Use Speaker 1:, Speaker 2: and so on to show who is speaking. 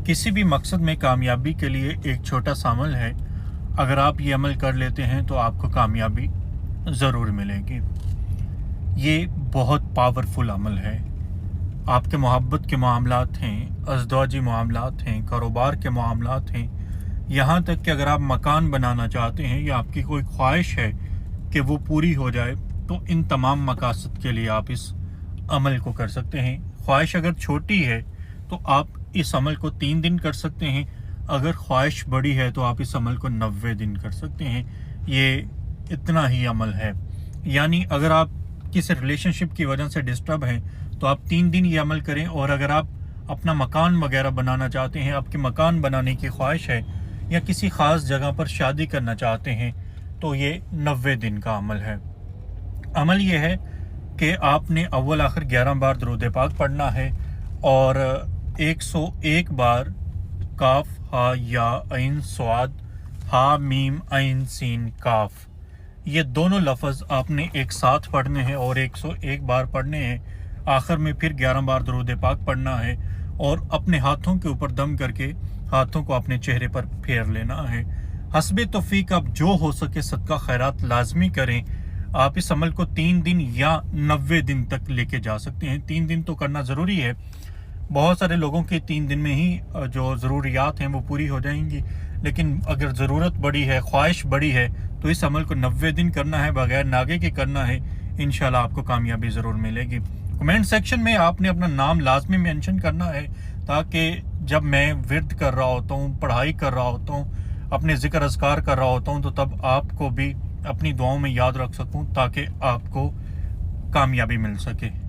Speaker 1: किसी भी मकसद में कामयाबी के लिए एक छोटा सा अमल है, अगर आप ये अमल कर लेते हैं तो आपको कामयाबी ज़रूर मिलेगी। ये बहुत पावरफुल अमल है। आपके मोहब्बत के मामलात हैं, अज़दवाजी मामलात हैं, कारोबार के मामलात हैं, यहाँ तक कि अगर आप मकान बनाना चाहते हैं या आपकी कोई ख्वाहिश है कि वो पूरी हो जाए, तो इन तमाम मकासद के लिए आप इस अमल को कर सकते हैं। ख्वाहिश अगर छोटी है तो आप इस अमल को 3 दिन कर सकते हैं, अगर ख्वाहिश बड़ी है तो आप इस अमल को 90 दिन कर सकते हैं। ये इतना ही अमल है। यानी अगर आप किसी रिलेशनशिप की वजह से डिस्टर्ब हैं तो आप 3 दिन ये अमल करें, और अगर आप अपना मकान वगैरह बनाना चाहते हैं, आपके मकान बनाने की ख्वाहिश है या किसी ख़ास जगह पर शादी करना चाहते हैं, तो ये 90 दिन का अमल है। अमल ये है कि आपने अव्वल आखिर 11 बार दुरूद पाक पढ़ना है और 101 बार काफ हा या ऐन स्वाद हा मीम ऐन सीन काफ, ये दोनों लफ्ज़ आपने एक साथ पढ़ने हैं और 101 बार पढ़ने हैं। आखिर में फिर 11 बार दुरूद पाक पढ़ना है और अपने हाथों के ऊपर दम करके हाथों को अपने चेहरे पर फेर लेना है। हस्बे तौफीक आप जो हो सके सदका खैरात लाजमी करें। आप इस अमल को 3 दिन या 90 दिन तक लेके जा सकते हैं। 3 दिन तो करना ज़रूरी है। बहुत सारे लोगों के 3 दिन में ही जो ज़रूरियात हैं वो पूरी हो जाएंगी, लेकिन अगर ज़रूरत बड़ी है, ख्वाहिश बड़ी है, तो इस अमल को 90 दिन करना है, बगैर नागे के करना है। इंशाल्लाह आपको कामयाबी ज़रूर मिलेगी। कमेंट सेक्शन में आपने अपना नाम लाजमी मेंशन करना है, ताकि जब मैं विर्द कर रहा होता हूँ, पढ़ाई कर रहा होता हूँ, अपने ज़िक्र अज़कार कर रहा होता हूँ, तो तब आपको भी अपनी दुआओं में याद रख सकूँ, ताकि आपको कामयाबी मिल सके।